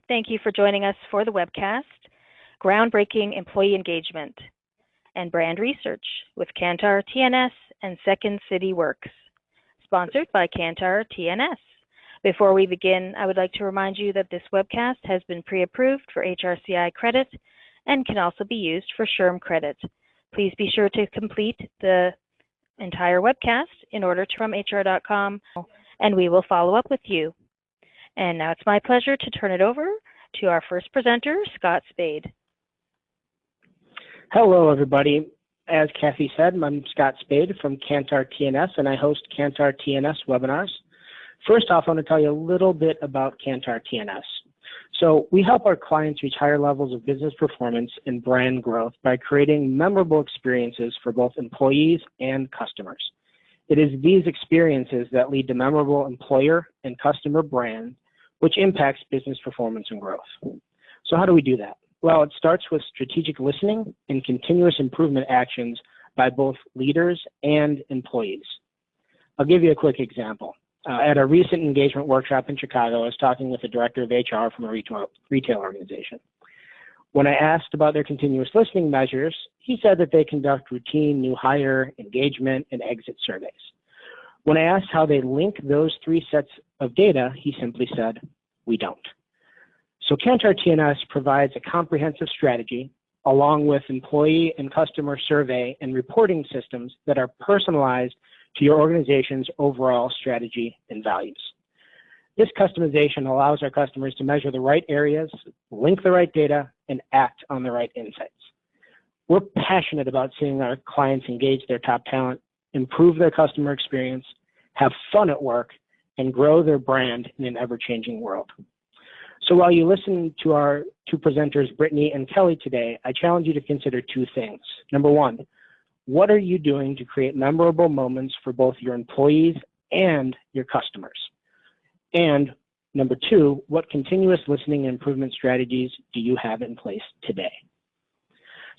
Thank you for joining us for the webcast, Groundbreaking Employee Engagement and Brand Research with Kantar, TNS, and Second City Works, sponsored by Kantar, TNS. Before we begin, I would like to remind you that this webcast has been pre-approved for HRCI credit and can also be used for SHRM credit. Please be sure to complete the entire webcast in order to from hr.com, and we will follow up with you. And now it's my pleasure to turn it over to our first presenter, Scott Spade. Hello, everybody. As Kathy said, I'm Scott Spade from Kantar TNS, and I host Kantar TNS webinars. First off, I want to tell you a little bit about Kantar TNS. So we help our clients reach higher levels of business performance and brand growth by creating memorable experiences for both employees and customers. It is these experiences that lead to memorable employer and customer brand, which impacts business performance and growth. So how do we do that? Well, it starts with strategic listening and continuous improvement actions by both leaders and employees. I'll give you a quick example. At a recent engagement workshop in Chicago, I was talking with the director of HR from a retail organization. When I asked about their continuous listening measures, he said that they conduct routine new hire, engagement, and exit surveys. When I asked how they link those three sets of data, he simply said, "We don't." So Kantar TNS provides a comprehensive strategy along with employee and customer survey and reporting systems that are personalized to your organization's overall strategy and values. This customization allows our customers to measure the right areas, link the right data, and act on the right insights. We're passionate about seeing our clients engage their top talent, improve their customer experience, have fun at work, and grow their brand in an ever-changing world. So while you listen to our two presenters, Brittany and Kelly, today, I challenge you to consider two things. Number one, what are you doing to create memorable moments for both your employees and your customers? And number two, what continuous listening and improvement strategies do you have in place today?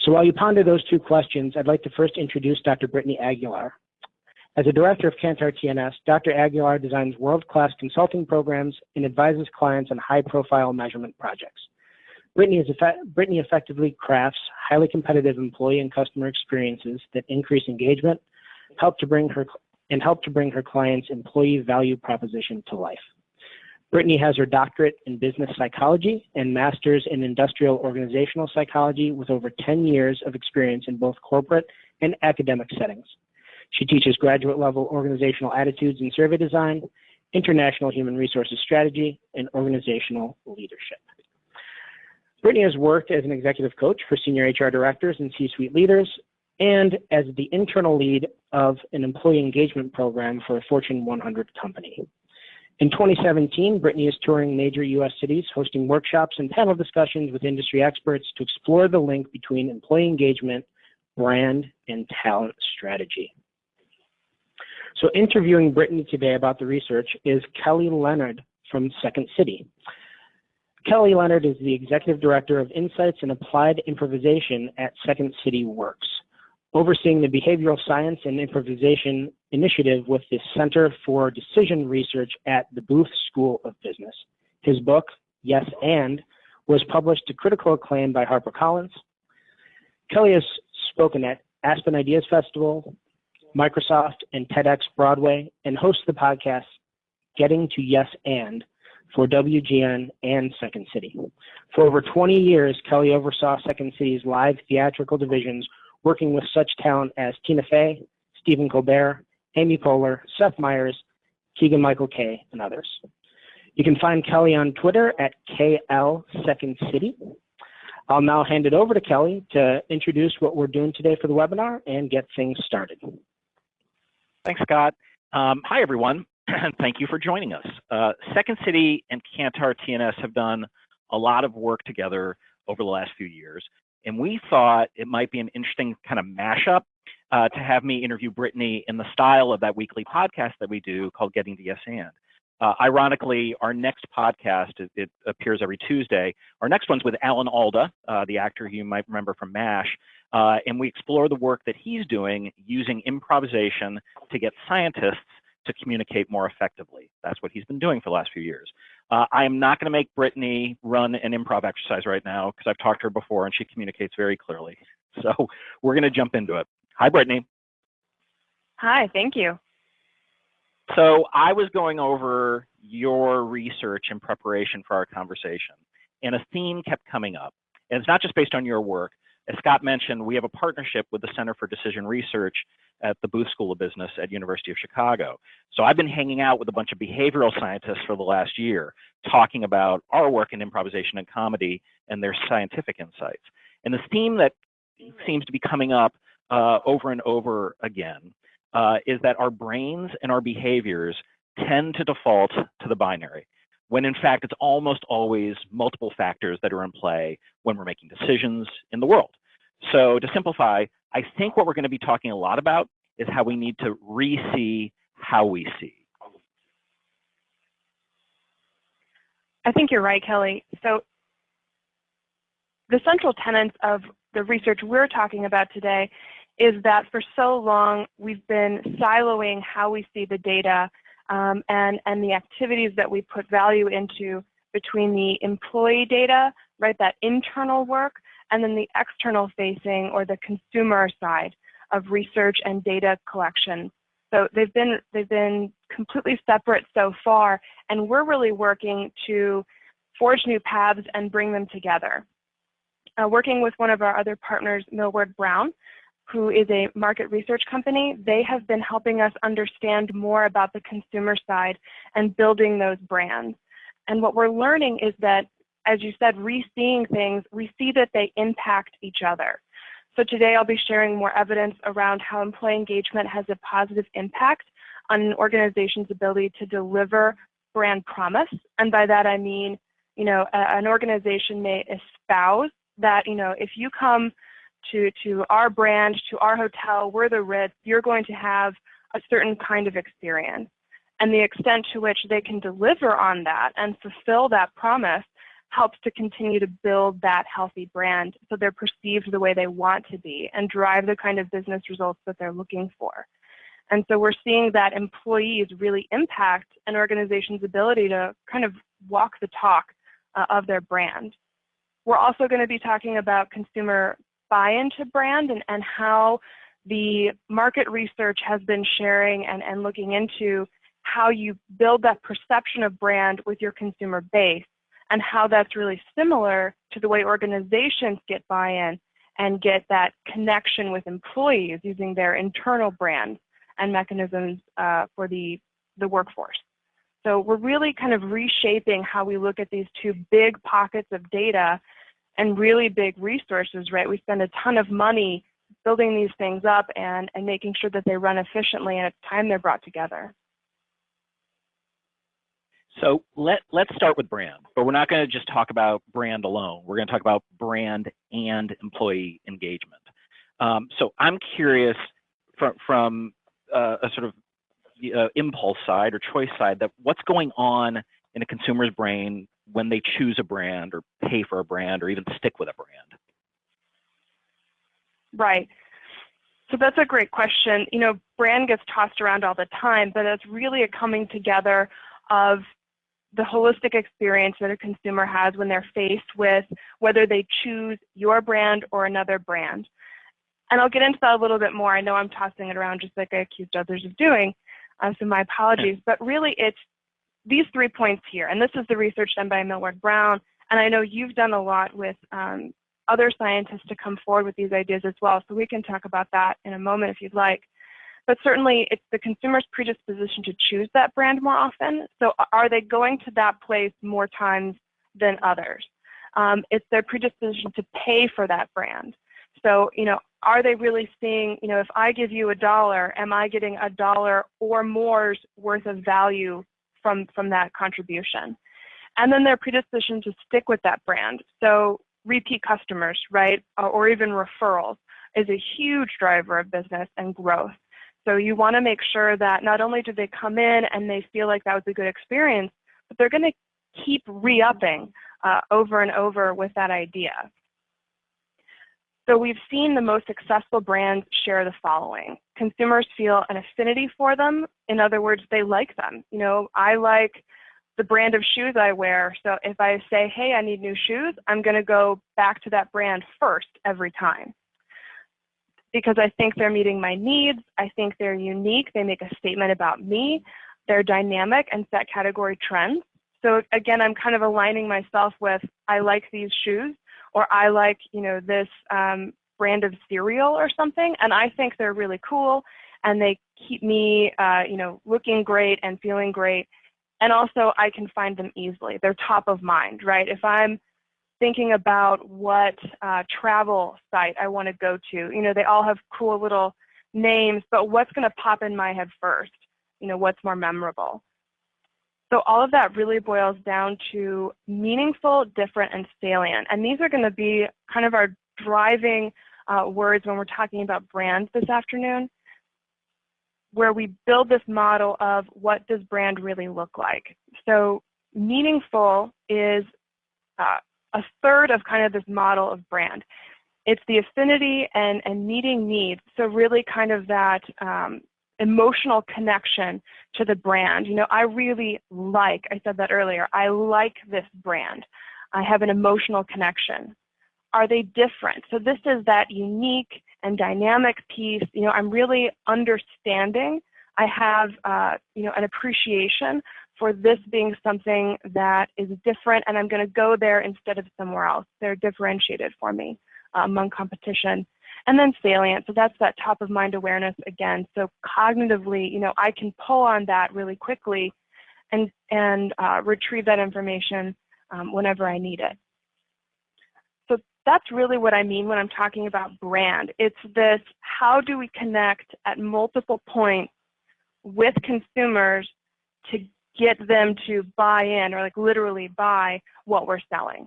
So while you ponder those two questions, I'd like to first introduce Dr. Brittany Aguilar. As a director of Kantar TNS, Dr. Aguilar designs world-class consulting programs and advises clients on high-profile measurement projects. Brittany effectively crafts highly competitive employee and customer experiences that increase engagement, help to bring her clients' employee value proposition to life. Brittany has her doctorate in business psychology and master's in industrial organizational psychology with over 10 years of experience in both corporate and academic settings. She teaches graduate level organizational attitudes and survey design, international human resources strategy, and organizational leadership. Brittany has worked as an executive coach for senior HR directors and C-suite leaders, and as the internal lead of an employee engagement program for a Fortune 100 company. In 2017, Brittany is touring major U.S. cities, hosting workshops and panel discussions with industry experts to explore the link between employee engagement, brand, and talent strategy. So interviewing Brittany today about the research is Kelly Leonard from Second City. Kelly Leonard is the Executive Director of Insights and Applied Improvisation at Second City Works, overseeing the Behavioral Science and Improvisation Initiative with the Center for Decision Research at the Booth School of Business. His book, Yes and, was published to critical acclaim by HarperCollins. Kelly has spoken at Aspen Ideas Festival, Microsoft, and TEDx Broadway, and hosts the podcast Getting to Yes and for WGN and Second City. For over 20 years, Kelly oversaw Second City's live theatrical divisions, working with such talent as Tina Fey, Stephen Colbert, Amy Poehler, Seth Meyers, Keegan-Michael Kay, and others. You can find Kelly on Twitter at KL Second City. I'll now hand it over to Kelly to introduce what we're doing today for the webinar and get things started. Thanks, Scott. Hi, everyone, and thank you for joining us. Second City and Kantar TNS have done a lot of work together over the last few years, and we thought it might be an interesting kind of mashup to have me interview Brittany in the style of that weekly podcast that we do called Getting to Yes and. Ironically, our next podcast, it appears every Tuesday. Our next one's with Alan Alda, the actor who you might remember from MASH, and we explore the work that he's doing using improvisation to get scientists to communicate more effectively. That's what he's been doing for the last few years. I am not going to make Brittany run an improv exercise right now because I've talked to her before and she communicates very clearly. So we're going to jump into it. Hi, Brittany. Hi, thank you. So I was going over your research in preparation for our conversation, and a theme kept coming up. And it's not just based on your work. As Scott mentioned, we have a partnership with the Center for Decision Research at the Booth School of Business at University of Chicago. So I've been hanging out with a bunch of behavioral scientists for the last year, talking about our work in improvisation and comedy and their scientific insights. And the theme that seems to be coming up over and over again is that our brains and our behaviors tend to default to the binary, when in fact it's almost always multiple factors that are in play when we're making decisions in the world. So to simplify, I think what we're going to be talking a lot about is how we need to re-see how we see. I think you're right, Kelly. So the central tenets of the research we're talking about today is that for so long we've been siloing how we see the data and the activities that we put value into between the employee data, right, that internal work, and then the external facing or the consumer side of research and data collection. So they've been completely separate so far, and we're really working to forge new paths and bring them together. Working with one of our other partners, Millward Brown, who is a market research company, they have been helping us understand more about the consumer side and building those brands. And what we're learning is that, as you said, re-seeing things, we see that they impact each other. So today I'll be sharing more evidence around how employee engagement has a positive impact on an organization's ability to deliver brand promise. And by that I mean, an organization may espouse that, if you come to our brand, to our hotel, we're the Ritz, you're going to have a certain kind of experience. And the extent to which they can deliver on that and fulfill that promise helps to continue to build that healthy brand so they're perceived the way they want to be and drive the kind of business results that they're looking for. And so we're seeing that employees really impact an organization's ability to kind of walk the talk of their brand. We're also going to be talking about consumer buy-in to brand and how the market research has been sharing and looking into how you build that perception of brand with your consumer base and how that's really similar to the way organizations get buy-in and get that connection with employees using their internal brands and mechanisms for the workforce. So we're really kind of reshaping how we look at these two big pockets of data and really big resources, right? We spend a ton of money building these things up and making sure that they run efficiently, and it's time they're brought together. So let's start with brand, but we're not going to just talk about brand alone. We're going to talk about brand and employee engagement. So I'm curious from a sort of impulse side or choice side, that what's going on in a consumer's brain when they choose a brand or pay for a brand or even stick with a brand? Right. So that's a great question. Brand gets tossed around all the time, but it's really a coming together of the holistic experience that a consumer has when they're faced with whether they choose your brand or another brand. And I'll get into that a little bit more. I know I'm tossing it around just like I accused others of doing, so my apologies. But really it's these 3 points here, and this is the research done by Millward Brown, and I know you've done a lot with other scientists to come forward with these ideas as well, so we can talk about that in a moment if you'd like. But certainly it's the consumer's predisposition to choose that brand more often. So are they going to that place more times than others? It's their predisposition to pay for that brand. So, are they really seeing, if I give you $1, am I getting $1 or more's worth of value from that contribution? And then their predisposition to stick with that brand. So repeat customers, right, or even referrals is a huge driver of business and growth. So you want to make sure that not only do they come in and they feel like that was a good experience, but they're going to keep re-upping over and over with that idea. So we've seen the most successful brands share the following. Consumers feel an affinity for them. In other words, they like them. You know, I like the brand of shoes I wear. So if I say, hey, I need new shoes, I'm going to go back to that brand first every time, because I think they're meeting my needs. I think they're unique. They make a statement about me. They're dynamic and set category trends. So again, I'm kind of aligning myself with, I like these shoes, or I like, you know, this brand of cereal or something, and I think they're really cool, and they keep me, you know, looking great and feeling great. And also, I can find them easily. They're top of mind, right? If I'm thinking about what travel site I want to go to, you know, they all have cool little names, but what's going to pop in my head first? You know, what's more memorable? So all of that really boils down to meaningful, different, and salient. And these are going to be kind of our driving words when we're talking about brands this afternoon, where we build this model of what does brand really look like. So meaningful is a third of kind of this model of brand. It's the affinity and meeting needs. So really kind of that emotional connection to the brand. You know, I really like, I said that earlier, I like this brand. I have an emotional connection. Are they different? So this is that unique and dynamic piece. You know, I'm really understanding. I have, you know, an appreciation for this being something that is different, and I'm going to go there instead of somewhere else. They're differentiated for me among competition. And then salient, so that's that top of mind awareness again. So cognitively, you know, I can pull on that really quickly and retrieve that information whenever I need it. So that's really what I mean when I'm talking about brand. It's this, how do we connect at multiple points with consumers to get them to buy in, or like literally buy what we're selling.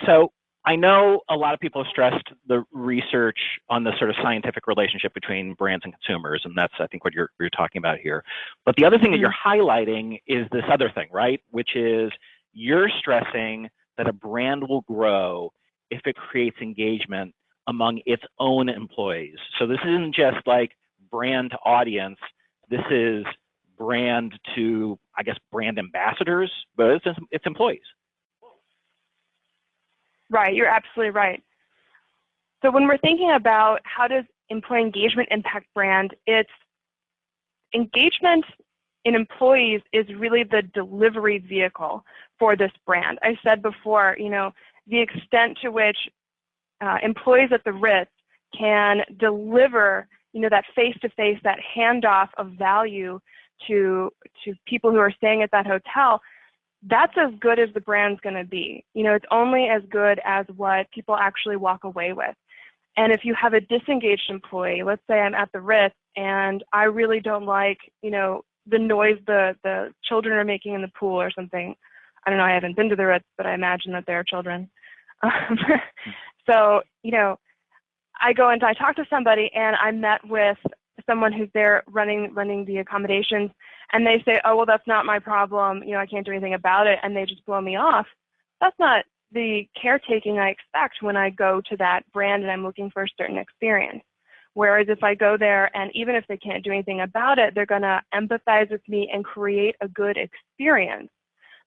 So I know a lot of people have stressed the research on the sort of scientific relationship between brands and consumers, and that's, I think, what you're talking about here. But the other thing that you're highlighting is this other thing, right? Which is you're stressing that a brand will grow if it creates engagement among its own employees. So this isn't just like brand to audience. This is brand to, I guess, brand ambassadors, but it's employees. Right, you're absolutely right. So when we're thinking about how does employee engagement impact brand, it's engagement in employees is really the delivery vehicle for this brand. I said before, you know, the extent to which employees at the Ritz can deliver, you know, that face-to-face, that handoff of value to people who are staying at that hotel, that's as good as the brand's going to be. You know, it's only as good as what people actually walk away with. And if you have a disengaged employee, let's say I'm at the Ritz and I really don't like, you know, the noise the children are making in the pool or something. I don't know, I haven't been to the Ritz, but I imagine that there are children. So, you know, I go and I talk to somebody and I met with someone who's there running the accommodations, and they say, oh, well, that's not my problem. You know, I can't do anything about it. And they just blow me off. That's not the caretaking I expect when I go to that brand and I'm looking for a certain experience. Whereas if I go there and even if they can't do anything about it, they're going to empathize with me and create a good experience.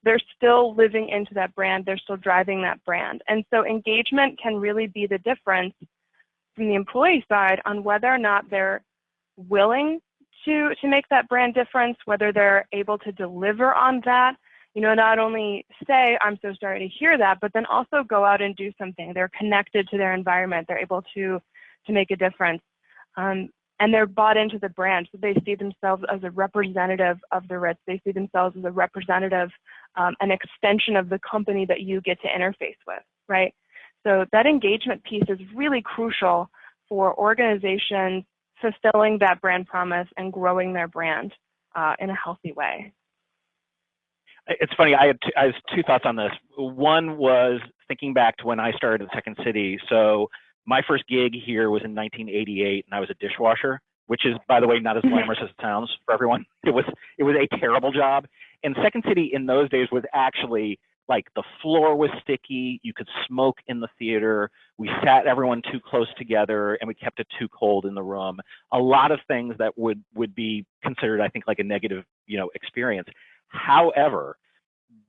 They're still living into that brand. They're still driving that brand. And so engagement can really be the difference from the employee side on whether or not they're willing to make that brand difference, whether they're able to deliver on that, you know, not only say, I'm so sorry to hear that, but then also go out and do something. They're connected to their environment. They're able to make a difference. And they're bought into the brand. So they see themselves as a representative of the Ritz. They see themselves as a representative, an extension of the company that you get to interface with, right? So that engagement piece is really crucial for organizations fulfilling that brand promise and growing their brand in a healthy way. It's funny, I have two thoughts on this. One was thinking back to when I started at Second City. So my first gig here was in 1988, and I was a dishwasher, which is, by the way, not as glamorous as it sounds for everyone. It was a terrible job. And Second City in those days was actually like the floor was sticky, you could smoke in the theater, we sat everyone too close together, and we kept it too cold in the room. A lot of things that would be considered, I think, like a negative, experience. However,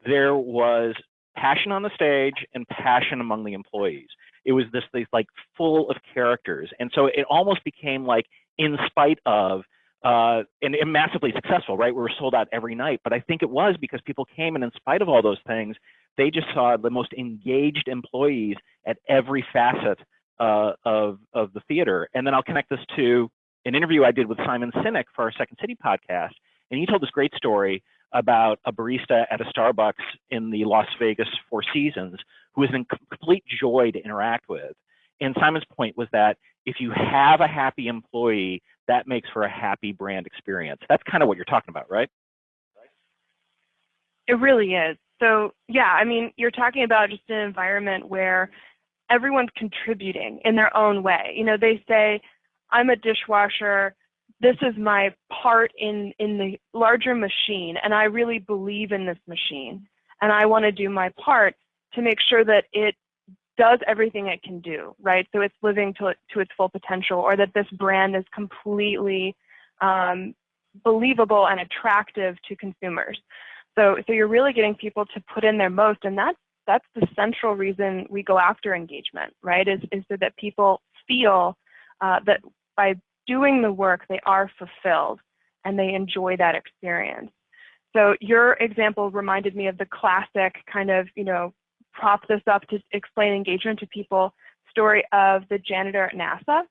there was passion on the stage and passion among the employees. It was this like full of characters. And so it almost became like, in spite of, and massively successful, right? We were sold out every night, but I think it was because people came, and in spite of all those things, they just saw the most engaged employees at every facet of the theater. And then I'll connect this to an interview I did with Simon Sinek for our Second City podcast. And he told this great story about a barista at a Starbucks in the Las Vegas Four Seasons who was a complete joy to interact with. And Simon's point was that if you have a happy employee, that makes for a happy brand experience. That's kind of what you're talking about, right? It really is. So yeah, I mean, you're talking about just an environment where everyone's contributing in their own way. They say, I'm a dishwasher, this is my part in the larger machine, and I really believe in this machine, and I want to do my part to make sure that it does everything it can do, right? So it's living to its full potential, or that this brand is completely believable and attractive to consumers. So you're really getting people to put in their most, and that's the central reason we go after engagement, right? Is so that people feel that by doing the work, they are fulfilled and they enjoy that experience. So your example reminded me of the classic kind of, prop this up to explain engagement to people story of the janitor at NASA,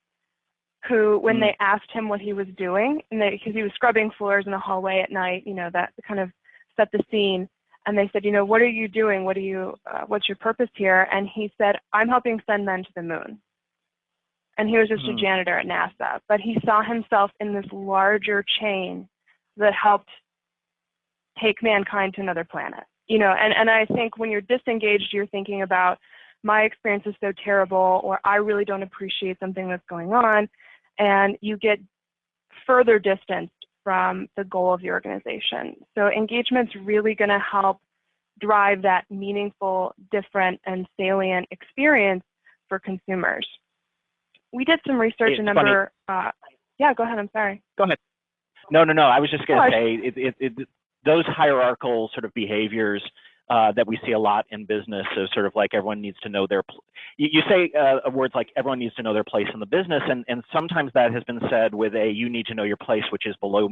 who, when they asked him what he was doing, and because he was scrubbing floors in a hallway at night, that kind of set the scene. And they said, what are you doing? What's your purpose here? And he said, I'm helping send men to the moon. And he was just a janitor at NASA, but he saw himself in this larger chain that helped take mankind to another planet. And I think when you're disengaged, you're thinking about, my experience is so terrible, or I really don't appreciate something that's going on, and you get further distanced from the goal of the organization. So engagement's really going to help drive that meaningful, yeah, and salient experience for consumers. We did some research Yeah, go ahead, I'm sorry. Go ahead. No. I was just going to say, those hierarchical sort of behaviors that we see a lot in business is sort of like everyone needs to know their, you say words like everyone needs to know their place in the business, and sometimes that has been said with a, you need to know your place, which is below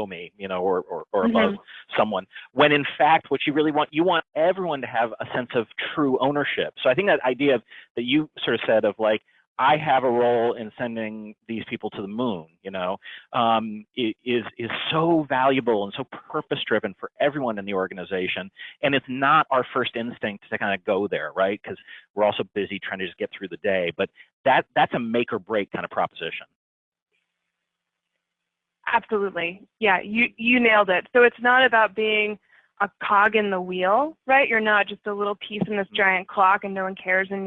me, or above someone, when in fact what you really want, you want everyone to have a sense of true ownership. So I think that idea that you sort of said of like, I have a role in sending these people to the moon, is so valuable and so purpose-driven for everyone in the organization. And it's not our first instinct to kind of go there, right? Because we're also busy trying to just get through the day. But that's a make or break kind of proposition. Absolutely. Yeah, you nailed it. So it's not about being a cog in the wheel, right? You're not just a little piece in this giant clock and no one cares, and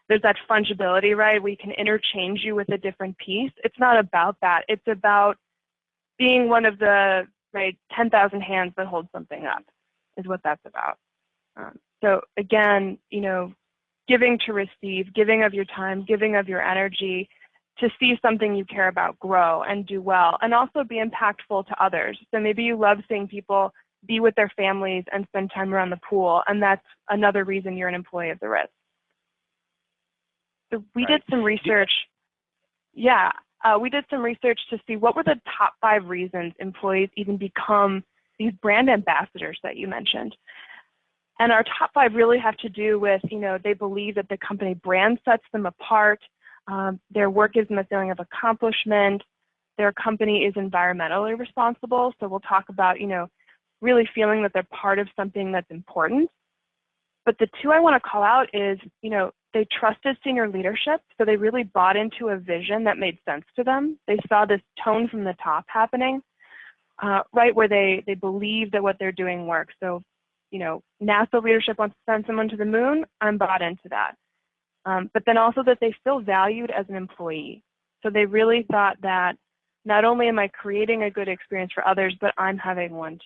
there's that fungibility, right? We can interchange you with a different piece. It's not about that. It's about being one of the 10,000 hands that hold something up, is what that's about. So again, giving to receive, giving of your time, giving of your energy to see something you care about grow and do well, and also be impactful to others. So maybe you love seeing people be with their families and spend time around the pool, and that's another reason you're an employee of the Ritz. So we did some research. Yeah, we did some research to see what were the top 5 reasons employees even become these brand ambassadors that you mentioned. And our top 5 really have to do with, they believe that the company brand sets them apart. Their work gives them a feeling of accomplishment. Their company is environmentally responsible. So we'll talk about, really feeling that they're part of something that's important. But the 2 I want to call out is, they trusted senior leadership, so they really bought into a vision that made sense to them. They saw this tone from the top happening, right, where they believe that what they're doing works. So, NASA leadership wants to send someone to the moon, I'm bought into that. But then also that they feel valued as an employee. So they really thought that not only am I creating a good experience for others, but I'm having one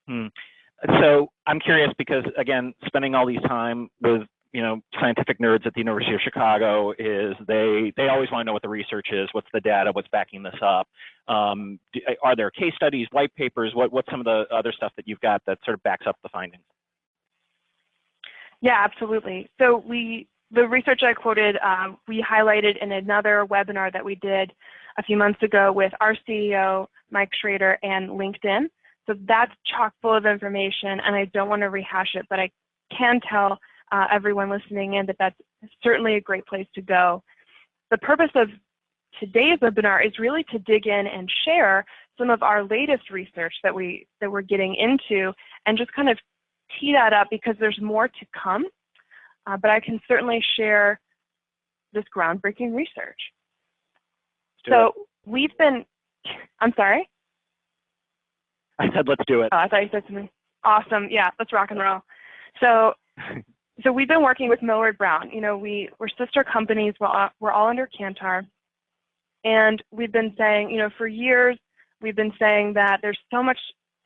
too. So I'm curious because, again, spending all these time with scientific nerds at the University of Chicago is they always want to know what the research is, what's the data, what's backing this up. Are there case studies, white papers? What's some of the other stuff that you've got that sort of backs up the findings? Yeah, absolutely. So the research I quoted, we highlighted in another webinar that we did a few months ago with our CEO, Mike Schrader, and LinkedIn. So that's chock full of information, and I don't want to rehash it, but I can tell everyone listening in that that's certainly a great place to go. The purpose of today's webinar is really to dig in and share some of our latest research that we're getting into, and just kind of tee that up because there's more to come. But I can certainly share this groundbreaking research. So we've been, I'm sorry? I said, let's do it. Oh, I thought you said something. Awesome. Yeah, let's rock and roll. So we've been working with Millward Brown. We're sister companies. We're all under Kantar. And we've been saying, for years, we've been saying that there's so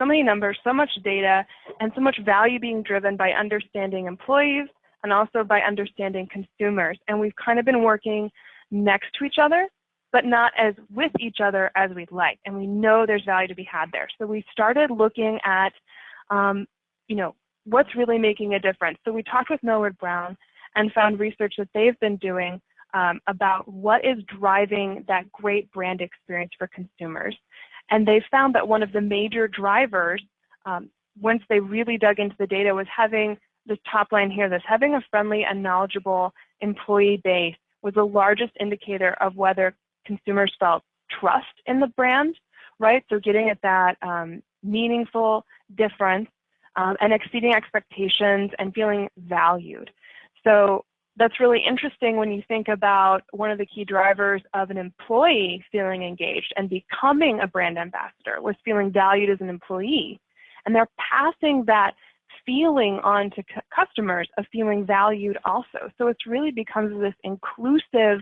many numbers, so much data, and so much value being driven by understanding employees and also by understanding consumers. And we've kind of been working next to each other, but not as with each other as we'd like. And we know there's value to be had there. So we started looking at, what's really making a difference. So we talked with Millward Brown and found research that they've been doing about what is driving that great brand experience for consumers. And they found that one of the major drivers, once they really dug into the data, was having this top line here, having a friendly and knowledgeable employee base was the largest indicator of whether consumers felt trust in the brand, right? So getting at that meaningful difference and exceeding expectations and feeling valued. So that's really interesting when you think about one of the key drivers of an employee feeling engaged and becoming a brand ambassador was feeling valued as an employee. And they're passing that feeling on to customers of feeling valued also. So it's really becomes this inclusive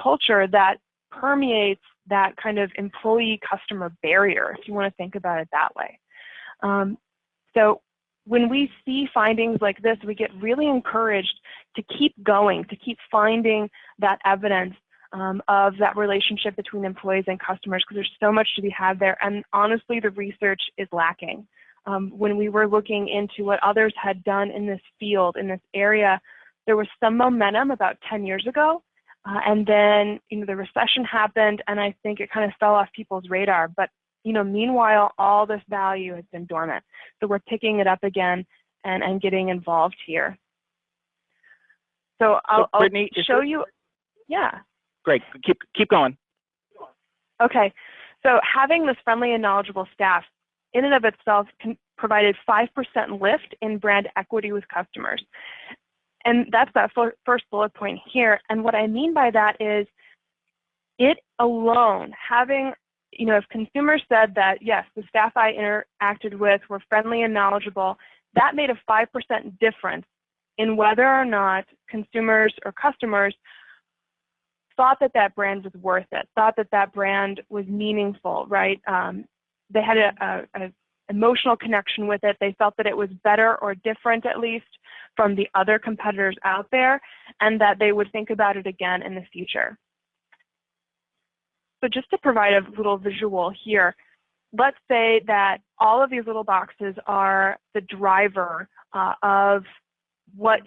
culture that permeates that kind of employee-customer barrier, if you want to think about it that way. So when we see findings like this, we get really encouraged to keep going, to keep finding that evidence of that relationship between employees and customers, because there's so much to be had there. And honestly, the research is lacking. When we were looking into what others had done in this field, in this area, there was some momentum about 10 years ago. And then, the recession happened, and I think it kind of fell off people's radar. But, meanwhile, all this value has been dormant. So we're picking it up again and getting involved here. So I'll Brittany, show you. Yeah. Great. Keep going. Okay. So having this friendly and knowledgeable staff in and of itself provided 5% lift in brand equity with customers. And that's that first bullet point here. And what I mean by that is it alone, having, if consumers said that, yes, the staff I interacted with were friendly and knowledgeable, that made a 5% difference in whether or not consumers or customers thought that that brand was worth it, thought that that brand was meaningful, right? They had a emotional connection with it. They felt that it was better or different, at least, from the other competitors out there, and that they would think about it again in the future. So just to provide a little visual here, let's say that all of these little boxes are the driver of what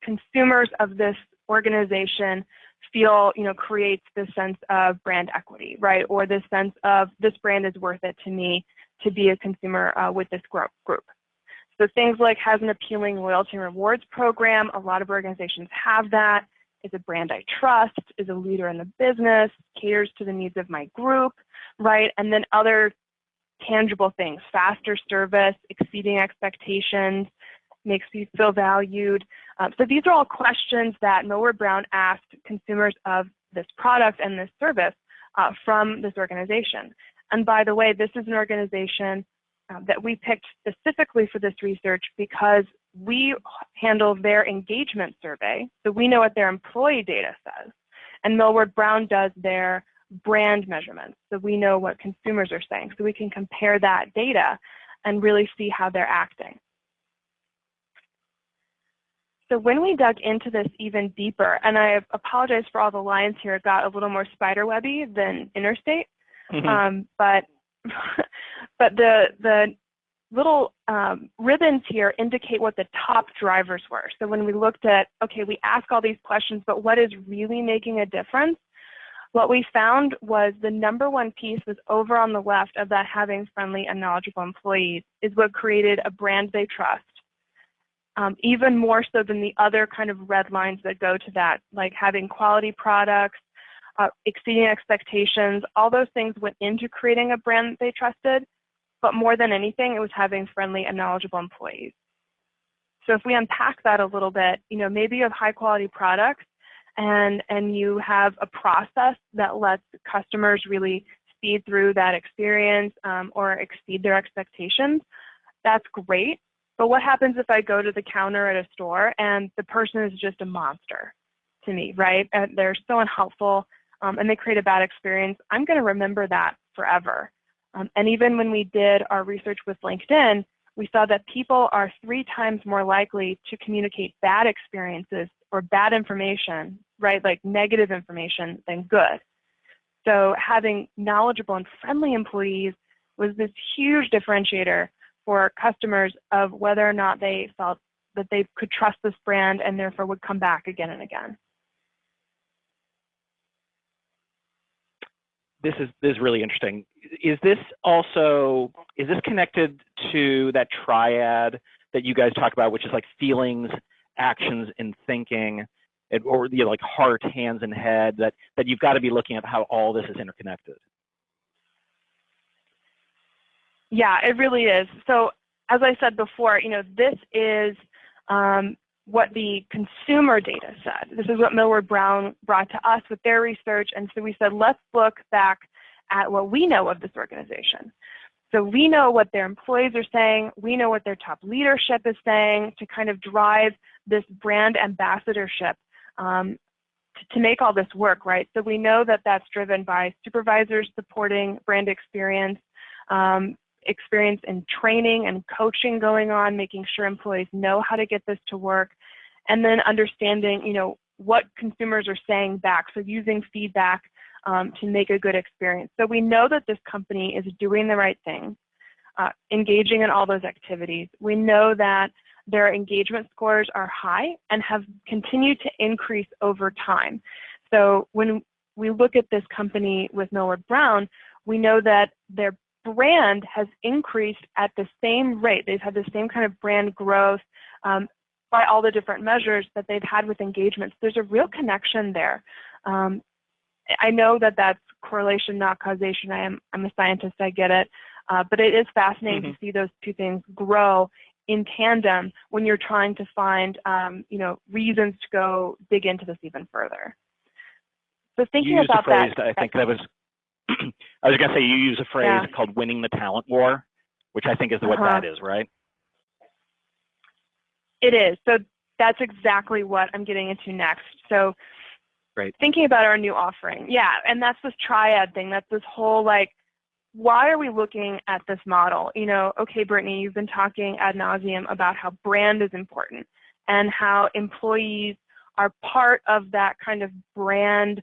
consumers of this organization feel, creates this sense of brand equity, right? Or this sense of this brand is worth it to me to be a consumer with this group. So things like has an appealing loyalty and rewards program. A lot of organizations have that. Is a brand I trust, is a leader in the business, caters to the needs of my group, right? And then other tangible things, faster service, exceeding expectations, makes me feel valued. So these are all questions that Millward Brown asked consumers of this product and this service from this organization. And by the way, this is an organization that we picked specifically for this research because we handle their engagement survey, so we know what their employee data says. And Millward Brown does their brand measurements, so we know what consumers are saying. So we can compare that data and really see how they're acting. So when we dug into this even deeper, and I apologize for all the lines here, it got a little more spiderwebby than interstate, but the little ribbons here indicate what the top drivers were. So when we looked at, okay, we ask all these questions, but what is really making a difference? What we found was the number one piece was over on the left of that having friendly and knowledgeable employees is what created a brand they trust. Even more so than the other kind of red lines that go to that, like having quality products, exceeding expectations, all those things went into creating a brand that they trusted, but more than anything, it was having friendly and knowledgeable employees. So if we unpack that a little bit, maybe you have high quality products and you have a process that lets customers really speed through that experience or exceed their expectations, that's great. But what happens if I go to the counter at a store and the person is just a monster to me, right? And they're so unhelpful and they create a bad experience. I'm going to remember that forever. And even when we did our research with LinkedIn, we saw that people are 3 times more likely to communicate bad experiences or bad information, right? Like negative information than good. So having knowledgeable and friendly employees was this huge differentiator for customers of whether or not they felt that they could trust this brand and therefore would come back again and again. This is really interesting. Is this connected to that triad that you guys talk about, which is like feelings, actions, and thinking, or like heart, hands, and head, that you've got to be looking at how all this is interconnected? Yeah, it really is. So as I said before, this is what the consumer data said. This is what Millward Brown brought to us with their research. And so we said, let's look back at what we know of this organization. So we know what their employees are saying. We know what their top leadership is saying to kind of drive this brand ambassadorship to make all this work, right? So we know that that's driven by supervisors supporting brand experience, experience in training and coaching going on, making sure employees know how to get this to work, and then understanding, what consumers are saying back. So using feedback to make a good experience. So we know that this company is doing the right thing, engaging in all those activities. We know that their engagement scores are high and have continued to increase over time. So when we look at this company with Millward Brown, we know that their brand has increased at the same rate. They've had the same kind of brand growth by all the different measures that they've had with engagements. There's a real connection there. I know that that's correlation, not causation. I'm a scientist, I get it. But it is fascinating to see those two things grow in tandem when you're trying to find, reasons to go dig into this even further. So thinking about phrase, that, I think that was. I was going to say, you use a phrase called winning the talent war, which I think is what that is, right? It is. So that's exactly what I'm getting into next. So thinking about our new offering. Yeah, and that's this triad thing. That's this whole, like, why are we looking at this model? Okay, Brittany, you've been talking ad nauseum about how brand is important and how employees are part of that kind of brand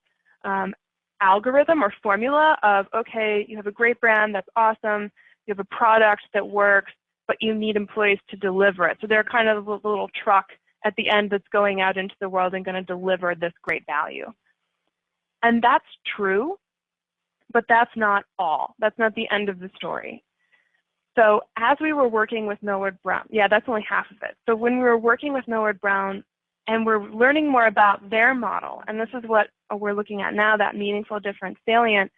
algorithm or formula of, okay, you have a great brand, that's awesome, you have a product that works, but you need employees to deliver it. So they're kind of a little truck at the end that's going out into the world and going to deliver this great value. And that's true, but that's not all. That's not the end of the story. So as we were working with Millward Brown, that's only half of it. So when we were working with Millward Brown and we're learning more about their model, and this is what we're looking at now, that meaningful difference salient,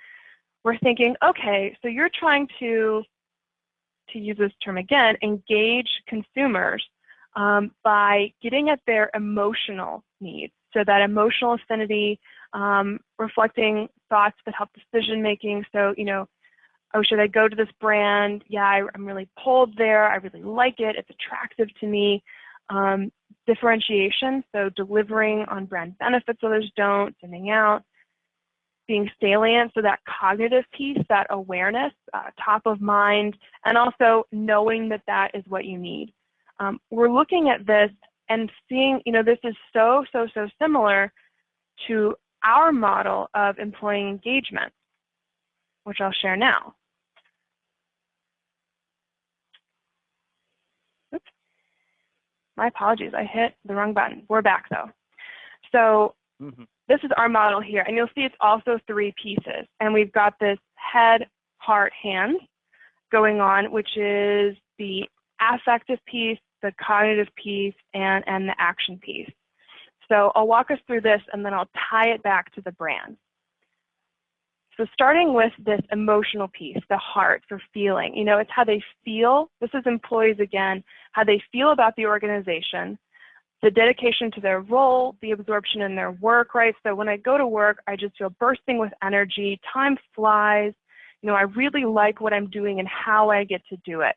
we're thinking, okay, so you're trying to use this term again, engage consumers by getting at their emotional needs. So that emotional affinity, reflecting thoughts that help decision making. So, oh, should I go to this brand? Yeah, I'm really pulled there. I really like it. It's attractive to me. Differentiation, so delivering on brand benefits others don't, standing out. being salient, so that cognitive piece, that awareness, top of mind, and also knowing that that is what you need. We're looking at this and seeing, this is so similar to our model of employee engagement, which I'll share now. Oops. My apologies, I hit the wrong button. We're back though. So this is our model here, and you'll see it's also 3 pieces. And we've got this head, heart, hands going on, which is the affective piece, the cognitive piece, and the action piece. So I'll walk us through this, and then I'll tie it back to the brand. So starting with this emotional piece, the heart for feeling, it's how they feel. This is employees again, how they feel about the organization, the dedication to their role, the absorption in their work, right? So when I go to work, I just feel bursting with energy, time flies, I really like what I'm doing and how I get to do it.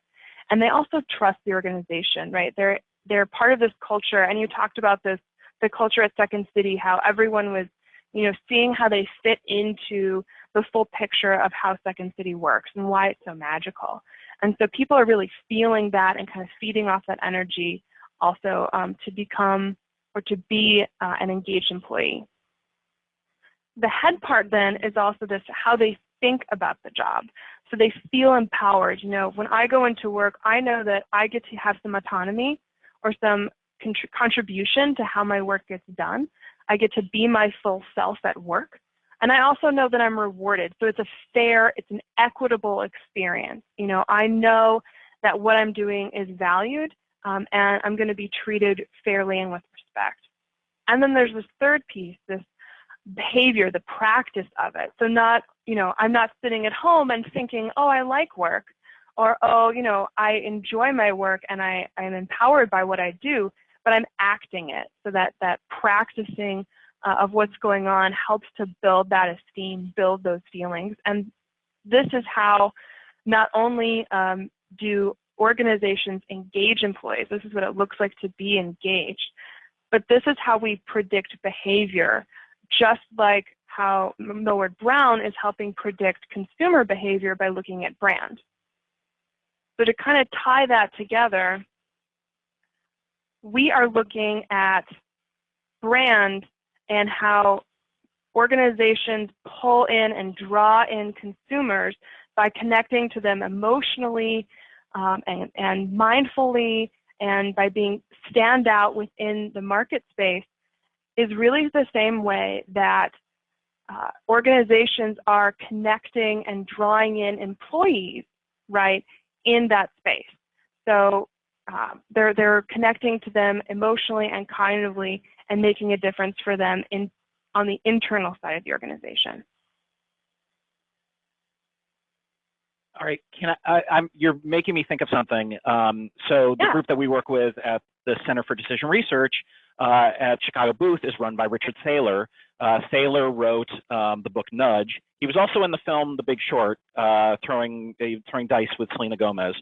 And they also trust the organization, right? They're part of this culture, and you talked about this, the culture at Second City, how everyone was, seeing how they fit into the full picture of how Second City works and why it's so magical. And so people are really feeling that and kind of feeding off that energy also to become or to be an engaged employee. The head part then is also this, how they think about the job. So they feel empowered. When I go into work, I know that I get to have some autonomy or some contribution to how my work gets done. I get to be my full self at work. And I also know that I'm rewarded. So it's a fair, it's an equitable experience. I know that what I'm doing is valued, and I'm going to be treated fairly and with respect. And then there's this third piece, this behavior, the practice of it. So not, I'm not sitting at home and thinking, oh, I like work, or, oh, I enjoy my work and I'm empowered by what I do, but I'm acting it. So that practicing of what's going on helps to build that esteem, build those feelings. And this is how not only do organizations engage employees, this is what it looks like to be engaged, but this is how we predict behavior, just like how Millward Brown is helping predict consumer behavior by looking at brand. So to kind of tie that together, we are looking at brand and how organizations pull in and draw in consumers by connecting to them emotionally and mindfully, and by being stand out within the market space, is really the same way that organizations are connecting and drawing in employees, right, in that space. So they're connecting to them emotionally and cognitively and making a difference for them on the internal side of the organization. All right, you're making me think of something. So the group that we work with at the Center for Decision Research at Chicago booth is run by Richard Thaler. Thaler wrote the book Nudge. He was also in the film The Big Short, throwing dice with Selena Gomez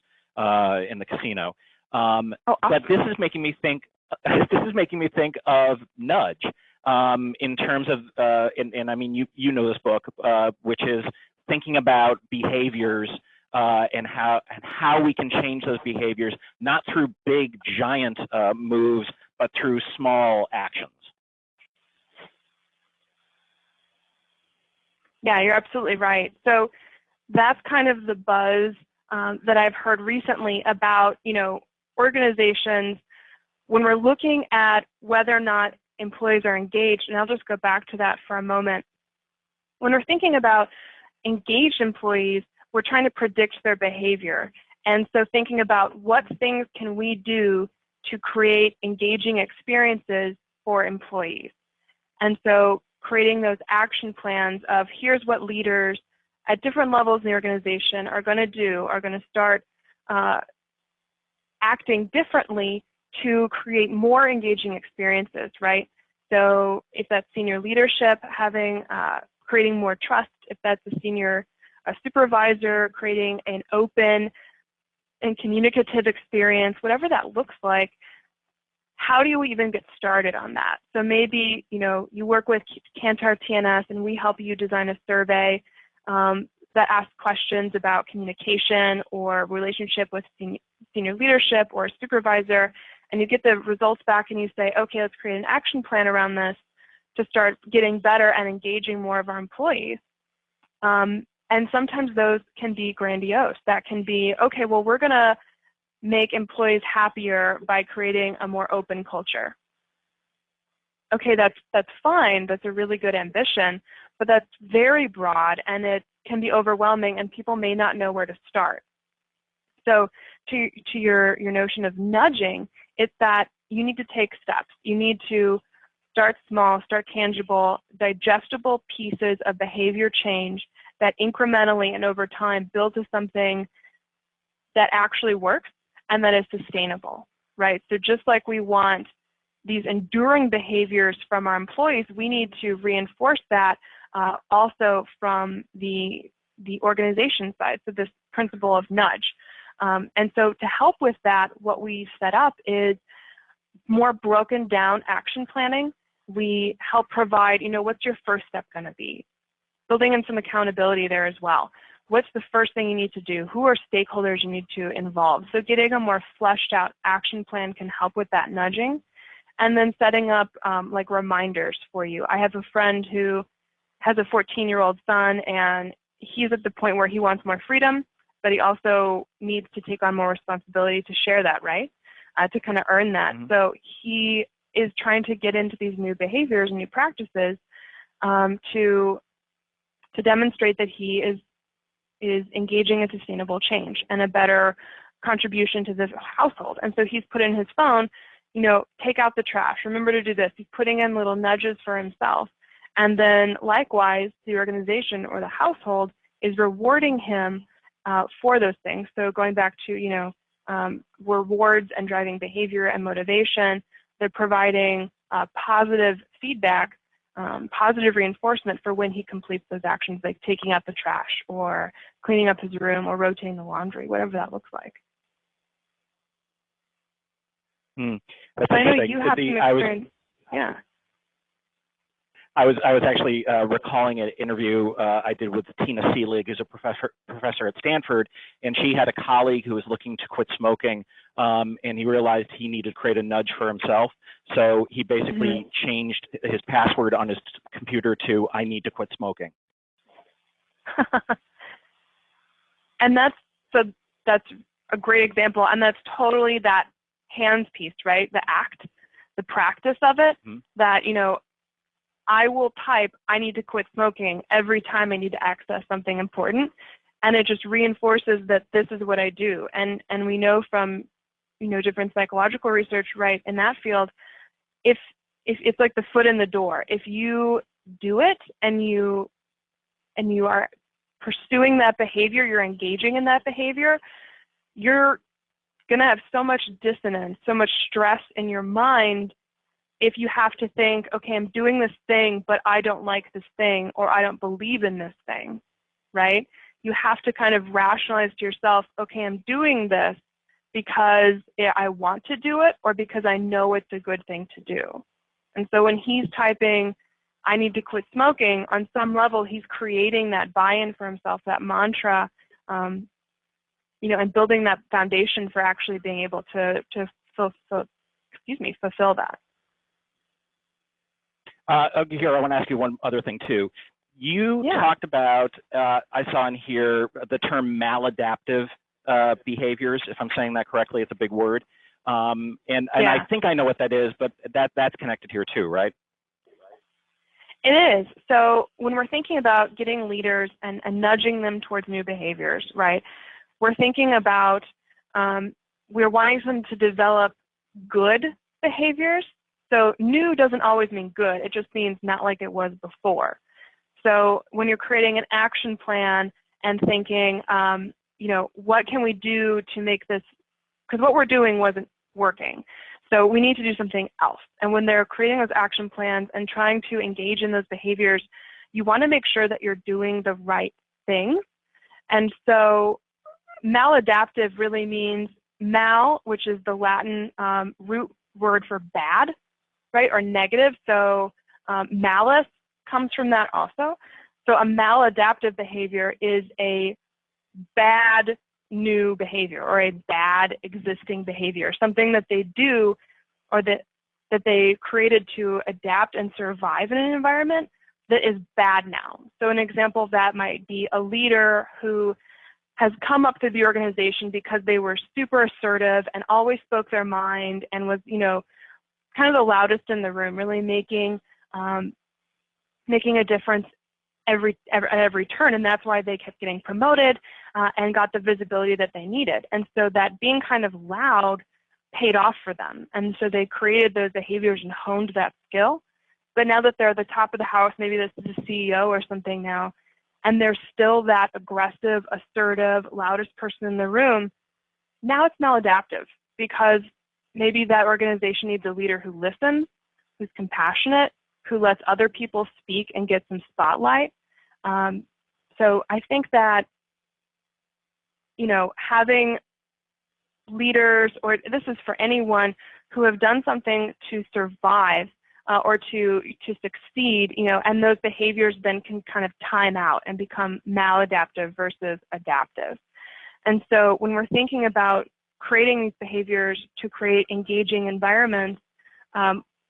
in the casino. Awesome. But this is making me think. This is making me think of Nudge in terms of, and I mean you know this book, which is thinking about behaviors and how we can change those behaviors, not through big giant moves, but through small actions. Yeah, you're absolutely right. So that's kind of the buzz that I've heard recently about, organizations when we're looking at whether or not employees are engaged. And I'll just go back to that for a moment. When we're thinking about engaged employees, we're trying to predict their behavior. And so thinking about what things can we do to create engaging experiences for employees. And so creating those action plans of here's what leaders at different levels in the organization are going to do, are going to start acting differently to create more engaging experiences, right? So if that's senior leadership, creating more trust, if that's a supervisor, creating an open and communicative experience, whatever that looks like, how do you even get started on that? So maybe, you work with Kantar TNS and we help you design a survey that asks questions about communication or relationship with senior leadership or supervisor, and you get the results back and you say, okay, let's create an action plan around this to start getting better and engaging more of our employees. And sometimes those can be grandiose. That can be, okay, well, we're going to make employees happier by creating a more open culture. Okay, that's fine. That's a really good ambition, but that's very broad and it can be overwhelming and people may not know where to start. So to your notion of nudging, it's that you need to take steps. You need to start small, start tangible, digestible pieces of behavior change that incrementally and over time build to something that actually works and that is sustainable, right? So just like we want these enduring behaviors from our employees, we need to reinforce that also from the organization side, so this principle of nudge. And so to help with that, what we set up is more broken down action planning. We help provide, what's your first step going to be? Building in some accountability there as well. What's the first thing you need to do? Who are stakeholders you need to involve? So getting a more fleshed out action plan can help with that nudging. And then setting up like reminders for you. I have a friend who has a 14-year-old son and he's at the point where he wants more freedom, but he also needs to take on more responsibility to share that, right? To kind of earn that. Mm-hmm. So he is trying to get into these new behaviors and new practices to demonstrate that he is engaging in sustainable change and a better contribution to the household. And so he's put in his phone, take out the trash, remember to do this. He's putting in little nudges for himself. And then likewise, the organization or the household is rewarding him for those things. So going back to, rewards and driving behavior and motivation, they're providing positive feedback, positive reinforcement for when he completes those actions, like taking out the trash or cleaning up his room or rotating the laundry, whatever that looks like. That's I know interesting. you have some experience. Yeah. I was actually recalling an interview I did with Tina Seelig, who's a professor at Stanford, and she had a colleague who was looking to quit smoking, and he realized he needed to create a nudge for himself. So he basically changed his password on his computer to "I need to quit smoking." And that's a great example, and that's totally that hands piece, right? The act, the practice of it. That I will type, I need to quit smoking every time I need to access something important. And it just reinforces that this is what I do. And we know from, different psychological research, right, in that field, if it's like the foot in the door, if you do it and you are pursuing that behavior, you're engaging in that behavior, you're going to have so much dissonance, so much stress in your mind if you have to think, okay, I'm doing this thing, but I don't like this thing, or I don't believe in this thing, right? You have to kind of rationalize to yourself, okay, I'm doing this because I want to do it or because I know it's a good thing to do. And so when he's typing, I need to quit smoking, on some level, he's creating that buy-in for himself, that mantra, and building that foundation for actually being able to fulfill that. Here, I want to ask you one other thing too. You talked about, I saw in here the term maladaptive behaviors, if I'm saying that correctly. It's a big word. And I think I know what that is, but that's connected here too, right? It is. So when we're thinking about getting leaders and nudging them towards new behaviors, right, we're thinking about, we're wanting them to develop good behaviors. So new doesn't always mean good. It just means not like it was before. So when you're creating an action plan and thinking, what can we do to make this, because what we're doing wasn't working. So we need to do something else. And when they're creating those action plans and trying to engage in those behaviors, you want to make sure that you're doing the right things. And so maladaptive really means mal, which is the Latin root word for bad, right, or negative. So malice comes from that also. So a maladaptive behavior is a bad new behavior or a bad existing behavior, something that they do or that they created to adapt and survive in an environment that is bad now. So an example of that might be a leader who has come up through the organization because they were super assertive and always spoke their mind and was, kind of the loudest in the room, really making a difference at every turn, and that's why they kept getting promoted and got the visibility that they needed. And so that being kind of loud paid off for them, and so they created those behaviors and honed that skill. But now that they're the top of the house, maybe this is a CEO or something now, and they're still that aggressive, assertive, loudest person in the room, now it's maladaptive because maybe that organization needs a leader who listens, who's compassionate, who lets other people speak and get some spotlight. So I think that, having leaders, or this is for anyone who have done something to survive or to succeed, and those behaviors then can kind of time out and become maladaptive versus adaptive. And so when we're thinking about creating these behaviors to create engaging environments,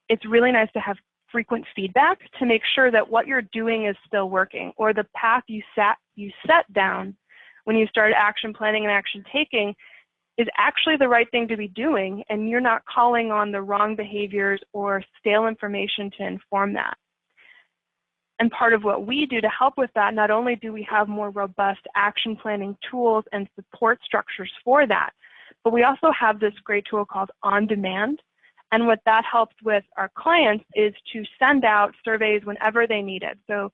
it's really nice to have frequent feedback to make sure that what you're doing is still working, or the path you set down when you started action planning and action taking is actually the right thing to be doing, and you're not calling on the wrong behaviors or stale information to inform that. And part of what we do to help with that, not only do we have more robust action planning tools and support structures for that, but we also have this great tool called On Demand. And what that helps with our clients is to send out surveys whenever they need it. So,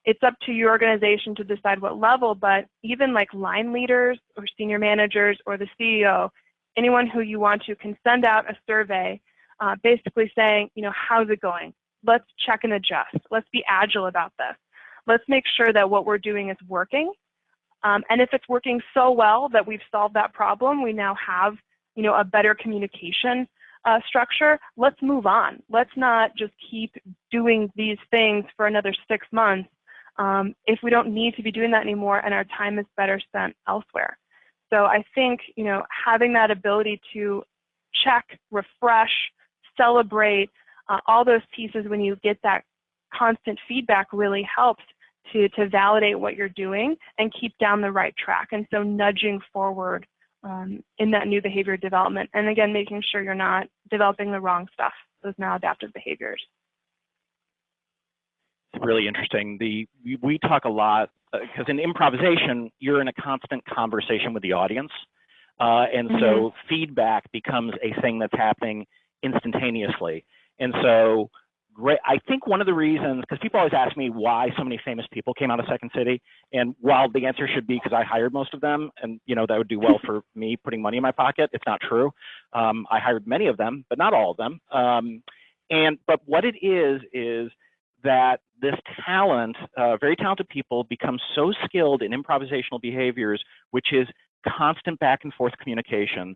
it's up to your organization to decide what level, but even like line leaders or senior managers or the CEO, anyone who you want to can send out a survey basically saying, how's it going? Let's check and adjust. Let's be agile about this. Let's make sure that what we're doing is working. And if it's working so well that we've solved that problem, we now have a better communication structure, let's move on. Let's not just keep doing these things for another 6 months if we don't need to be doing that anymore and our time is better spent elsewhere. So I think, having that ability to check, refresh, celebrate, all those pieces when you get that constant feedback really helps to validate what you're doing and keep down the right track. And so nudging forward in that new behavior development. And again, making sure you're not developing the wrong stuff, those maladaptive behaviors. It's really interesting. We talk a lot, because in improvisation, you're in a constant conversation with the audience. And so feedback becomes a thing that's happening instantaneously. And so I think one of the reasons, because people always ask me why so many famous people came out of Second City, and while the answer should be because I hired most of them, and that would do well for me putting money in my pocket, it's not true. I hired many of them, but not all of them. But what it is that this talent, very talented people, become so skilled in improvisational behaviors, which is constant back and forth communication,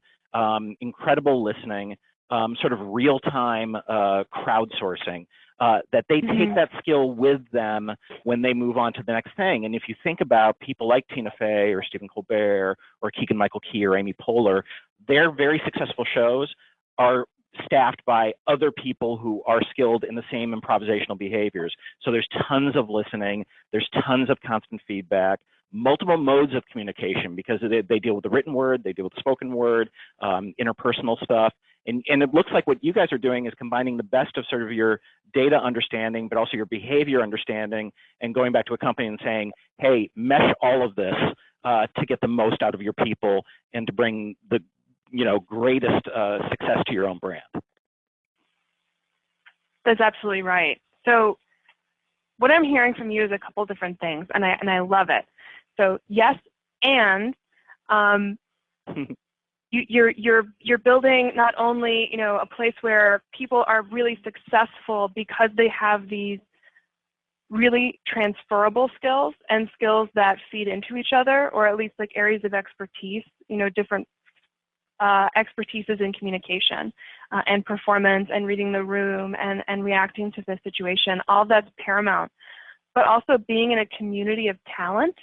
incredible listening, sort of real-time crowdsourcing, that they take that skill with them when they move on to the next thing. And if you think about people like Tina Fey or Stephen Colbert or Keegan-Michael Key or Amy Poehler, their very successful shows are staffed by other people who are skilled in the same improvisational behaviors. So there's tons of listening, there's tons of constant feedback, multiple modes of communication, because they deal with the written word, they deal with the spoken word, interpersonal stuff. And it looks like what you guys are doing is combining the best of sort of your data understanding, but also your behavior understanding, and going back to a company and saying, hey, mesh all of this to get the most out of your people and to bring the greatest success to your own brand. That's absolutely right. So what I'm hearing from you is a couple different things, and I love it. So yes, and you're building not only a place where people are really successful because they have these really transferable skills and skills that feed into each other, or at least like areas of expertise, different expertise is in communication and performance and reading the room and reacting to the situation. All that's paramount. But also being in a community of talent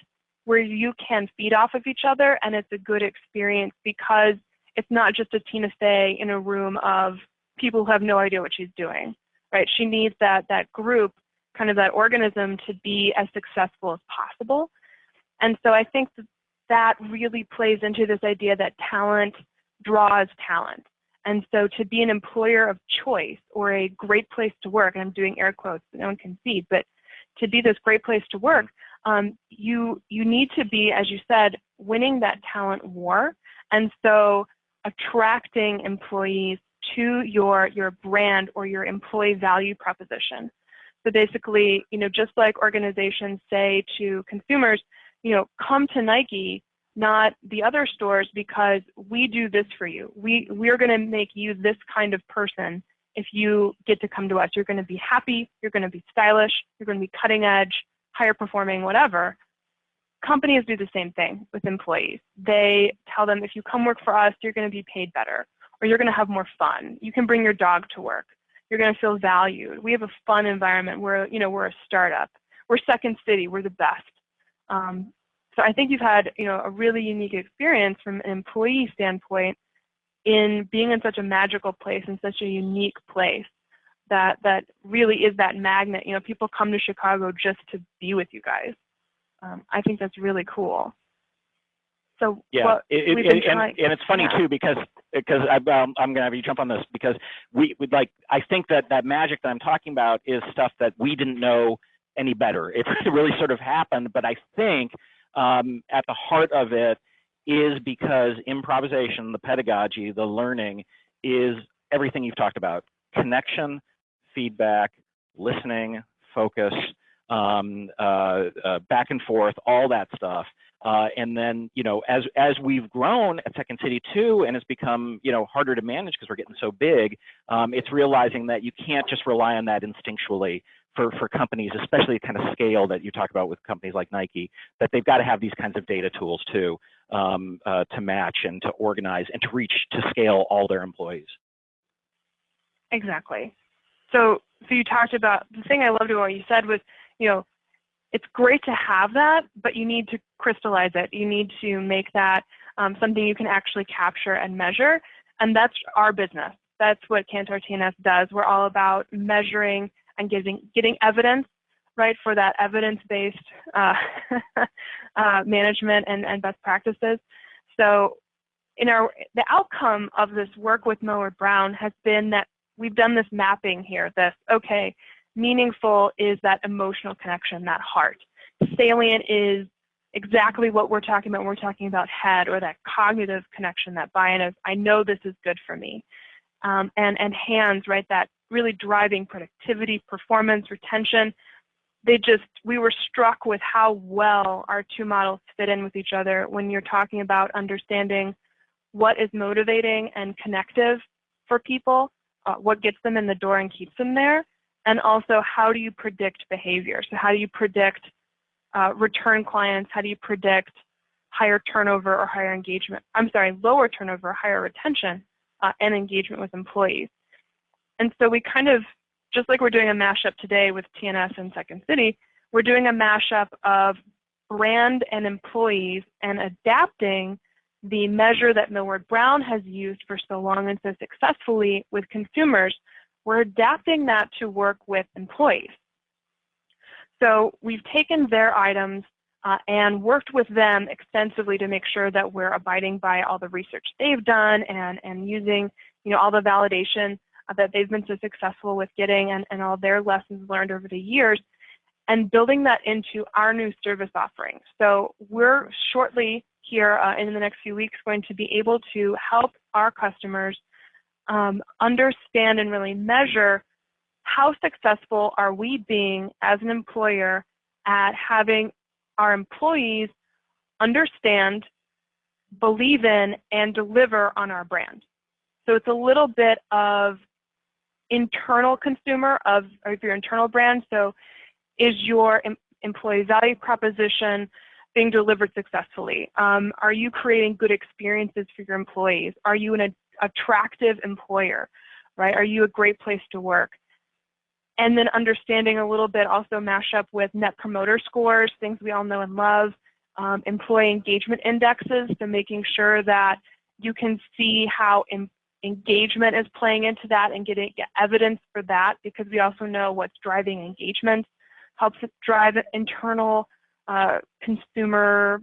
where you can feed off of each other, and it's a good experience because it's not just a Tina Fey in a room of people who have no idea what she's doing, right? She needs that group, kind of that organism, to be as successful as possible. And so I think that really plays into this idea that talent draws talent. And so to be an employer of choice or a great place to work, and I'm doing air quotes, no one can see, but to be this great place to work, you need to be, as you said, winning that talent war. And so attracting employees to your brand or your employee value proposition. So basically, just like organizations say to consumers, come to Nike, not the other stores, because we do this for you. We're going to make you this kind of person. If you get to come to us, you're going to be happy, you're going to be stylish, you're going to be cutting edge, higher performing, whatever. Companies do the same thing with employees. They tell them, if you come work for us, you're going to be paid better, or you're going to have more fun. You can bring your dog to work. You're going to feel valued. We have a fun environment. We're a startup. We're Second City. We're the best. So I think you've had, a really unique experience from an employee standpoint in being in such a magical place, in such a unique place that really is that magnet. People come to Chicago just to be with you guys. I think that's really cool. So yeah, and it's funny too, because I'm going to have you jump on this, because I think that magic that I'm talking about is stuff that we didn't know any better. It really sort of happened, but I think at the heart of it is because improvisation, the pedagogy, the learning is everything you've talked about: connection, feedback, listening, focus, back and forth, all that stuff. And then, as we've grown at Second City too, and it's become, harder to manage because we're getting so big, it's realizing that you can't just rely on that instinctually for companies, especially the kind of scale that you talk about with companies like Nike, that they've got to have these kinds of data tools too, to match and to organize and to reach, to scale all their employees. Exactly. So you talked about, the thing I loved about what you said was, it's great to have that, but you need to crystallize it. You need to make that something you can actually capture and measure. And that's our business. That's what Kantar TNS does. We're all about measuring and getting evidence, right, for that evidence-based management and best practices. So the outcome of this work with Millward Brown has been that we've done this mapping here, meaningful is that emotional connection, that heart. Salient is exactly what we're talking about when we're talking about head, or that cognitive connection, that buy-in of, I know this is good for me. And hands, right, that really driving productivity, performance, retention. We were struck with how well our two models fit in with each other when you're talking about understanding what is motivating and connective for people, what gets them in the door and keeps them there. And also, how do you predict behavior? So how do you predict return clients? How do you predict higher turnover or higher engagement? Lower turnover, higher retention and engagement with employees. And so we kind of, just like we're doing a mashup today with TNS and Second City, we're doing a mashup of brand and employees and adapting the measure that Millward Brown has used for so long and so successfully with consumers. We're adapting that to work with employees. So we've taken their items and worked with them extensively to make sure that we're abiding by all the research they've done and using, all the validation that they've been so successful with getting and all their lessons learned over the years, and building that into our new service offerings. So we're shortly here in the next few weeks going to be able to help our customers understand and really measure how successful are we being as an employer at having our employees understand, believe in, and deliver on our brand. So it's a little bit of internal consumer of your internal brand. So is your employee value proposition being delivered successfully? Are you creating good experiences for your employees? Are you an attractive employer, right? Are you a great place to work? And then understanding a little bit, also mash up with net promoter scores, things we all know and love, employee engagement indexes, so making sure that you can see how engagement is playing into that and get evidence for that, because we also know what's driving engagement, helps it drive internal consumer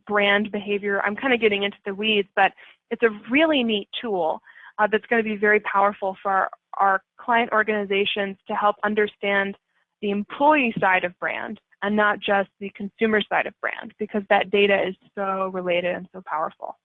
brand behavior. I'm kind of getting into the weeds, but it's a really neat tool that's going to be very powerful for our client organizations to help understand the employee side of brand and not just the consumer side of brand, because that data is so related and so powerful.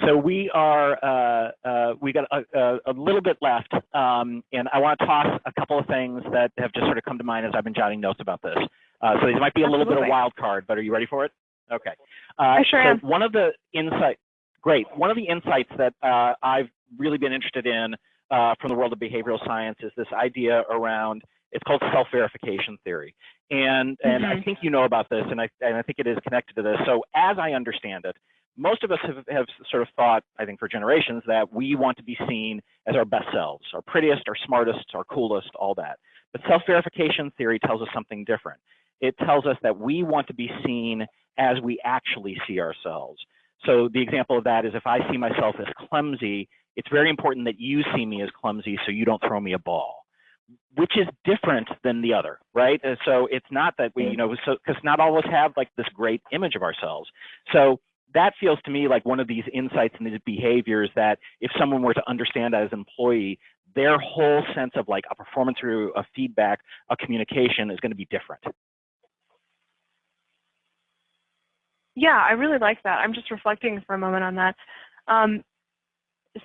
So we are, we got a little bit left, and I want to toss a couple of things that have just sort of come to mind as I've been jotting notes about this. So these might be a little bit of wild card, but are you ready for it? Okay. I sure am. One of the insights, one of the insights that I've really been interested in from the world of behavioral science is this idea around, it's called self-verification theory. And I think you know about this, and I think it is connected to this. So as I understand it, most of us have sort of thought, I think for generations, that we want to be seen as our best selves, our prettiest, our smartest, our coolest, all that. But self-verification theory tells us something different. It tells us that we want to be seen as we actually see ourselves. So the example of that is, if I see myself as clumsy, it's very important that you see me as clumsy so you don't throw me a ball, which is different than the other, right? So it's not that we, because not all of us have like this great image of ourselves. So that feels to me like one of these insights and these behaviors that if someone were to understand as an employee, their whole sense of like a performance through a feedback, a communication is going to be different. Yeah, I really like that. I'm just reflecting for a moment on that.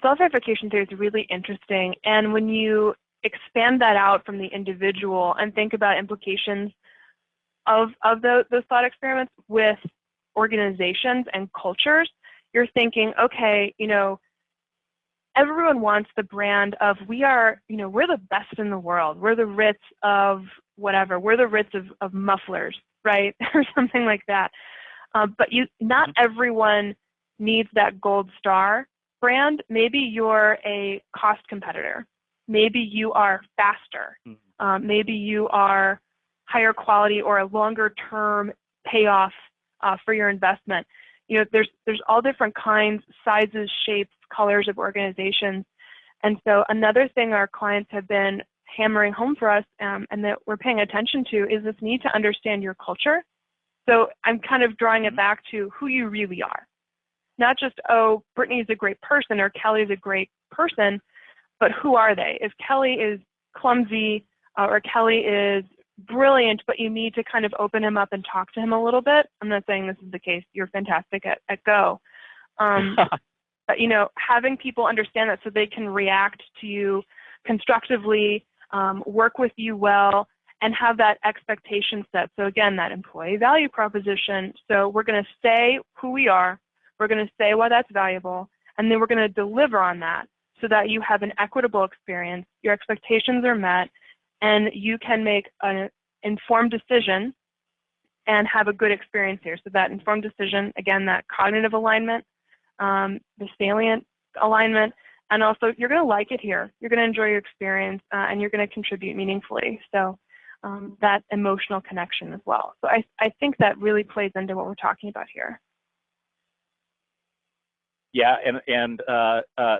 Self-verification theory is really interesting. And when you expand that out from the individual and think about implications of those thought experiments with organizations and cultures, you're thinking, okay, everyone wants the brand of we're the best in the world. We're the Ritz of whatever. We're the Ritz of mufflers, right? Or something like that. But not everyone needs that gold star brand. Maybe you're a cost competitor. Maybe you are faster. Maybe you are higher quality or a longer term payoff for your investment. There's all different kinds, sizes, shapes, colors of organizations. And so another thing our clients have been hammering home for us and that we're paying attention to is this need to understand your culture. So I'm kind of drawing it back to who you really are. Not just, oh, Brittany is a great person or Kelly is a great person, but who are they? If Kelly is clumsy or Kelly is brilliant, but you need to kind of open him up and talk to him a little bit. I'm not saying this is the case. You're fantastic at Go. But, having people understand that so they can react to you constructively, work with you well, and have that expectation set. So again, that employee value proposition. So we're going to say who we are, we're going to say why that's valuable, and then we're going to deliver on that so that you have an equitable experience, your expectations are met, and you can make an informed decision and have a good experience here. So that informed decision, again, that cognitive alignment, the salient alignment, and also you're going to like it here. You're going to enjoy your experience, and you're going to contribute meaningfully. So that emotional connection as well. So I think that really plays into what we're talking about here. Yeah, and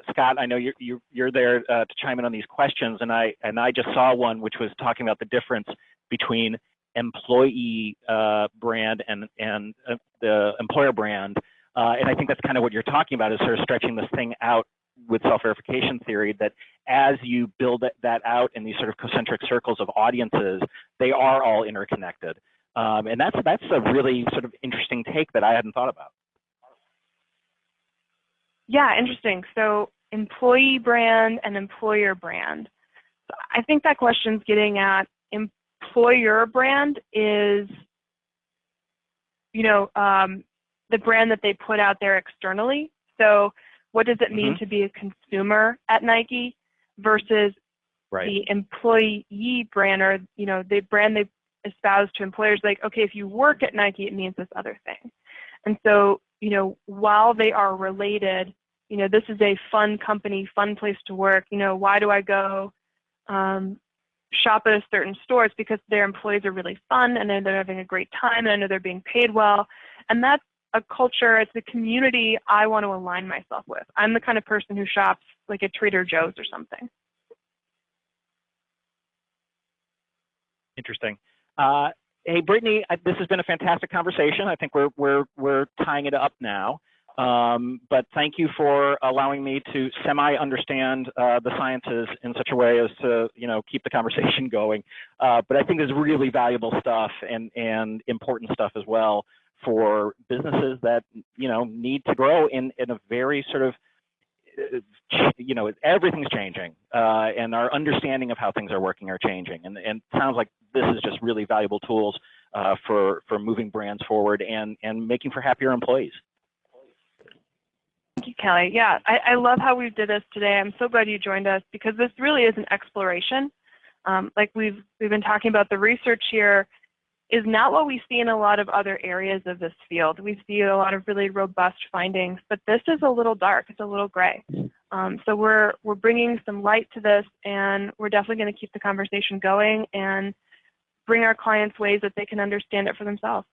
Scott, I know you're there to chime in on these questions, and I just saw one which was talking about the difference between employee brand and the employer brand, and I think that's kind of what you're talking about, is sort of stretching this thing out with self-verification theory, that as you build that out in these sort of concentric circles of audiences, they are all interconnected, and that's a really sort of interesting take that I hadn't thought about. Yeah, interesting. So employee brand and employer brand. So I think that question's getting at employer brand is, the brand that they put out there externally. So what does it mean to be a consumer at Nike versus Right. the employee brand, or the brand they espouse to employers, like, okay, if you work at Nike, it means this other thing. And so, while they are related, this is a fun company, fun place to work. Why do I go shop at a certain store? It's because their employees are really fun, and they're having a great time, and I know they're being paid well. And that's a culture, it's a community I want to align myself with. I'm the kind of person who shops like at Trader Joe's or something. Interesting. Hey, Brittany, this has been a fantastic conversation. I think we're tying it up now. But thank you for allowing me to semi-understand the sciences in such a way as to keep the conversation going. But I think there's really valuable stuff and important stuff as well for businesses that need to grow in a very sort of everything's changing, and our understanding of how things are working are changing. And it sounds like this is just really valuable tools for moving brands forward and making for happier employees. Thank you, Kelly. Yeah, I love how we did this today. I'm so glad you joined us, because this really is an exploration. Like we've been talking about, the research here is not what we see in a lot of other areas of this field. We see a lot of really robust findings, but this is a little dark. It's a little gray. So we're bringing some light to this, and we're definitely going to keep the conversation going and bring our clients ways that they can understand it for themselves.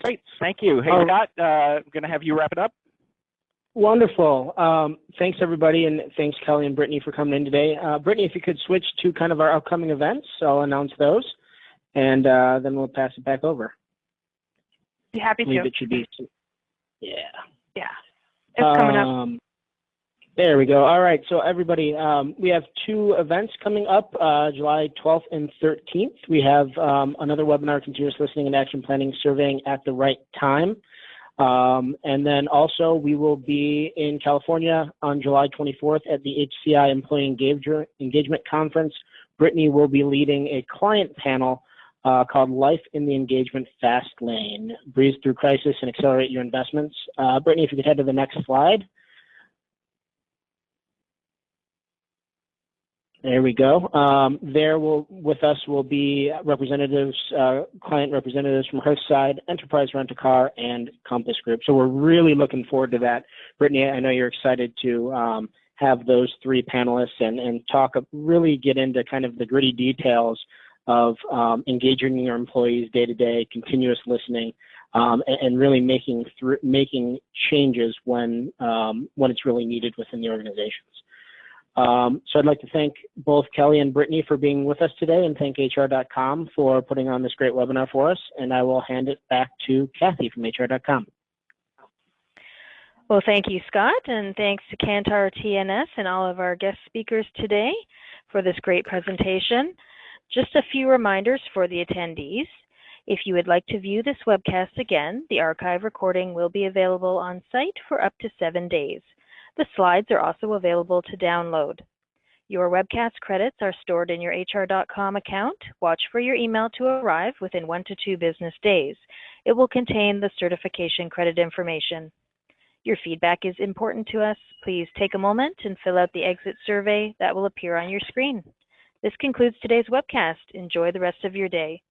Great, thank you. Hey, Scott, I'm going to have you wrap it up. Wonderful. Thanks, everybody, and thanks, Kelly and Brittany, for coming in today. Brittany, if you could switch to kind of our upcoming events, I'll announce those, and then we'll pass it back over. Be happy to. It should be. Yeah. Yeah, it's coming up. There we go. All right, so everybody, we have 2 events coming up, July 12th and 13th. We have another webinar, Continuous Listening and Action Planning, Surveying at the Right Time. And then also we will be in California on July 24th at the HCI Employee Engagement Conference. Brittany will be leading a client panel called Life in the Engagement Fast Lane, Breeze Through Crisis and Accelerate Your Investments. Brittany, if you could head to the next slide. There we go. With us will be representatives, client representatives from Hearthside, Enterprise Rent-A-Car, and Compass Group. So we're really looking forward to that. Brittany, I know you're excited to have those 3 panelists and really get into kind of the gritty details of engaging your employees day to day, continuous listening, and really making changes when it's really needed within the organizations. So I'd like to thank both Kelly and Brittany for being with us today, and thank HR.com for putting on this great webinar for us. And I will hand it back to Kathy from HR.com. Well, thank you, Scott, and thanks to Kantar TNS and all of our guest speakers today for this great presentation. Just a few reminders for the attendees. If you would like to view this webcast again, the archive recording will be available on site for up to 7 days. The slides are also available to download. Your webcast credits are stored in your HR.com account. Watch for your email to arrive within 1 to 2 business days. It will contain the certification credit information. Your feedback is important to us. Please take a moment and fill out the exit survey that will appear on your screen. This concludes today's webcast. Enjoy the rest of your day.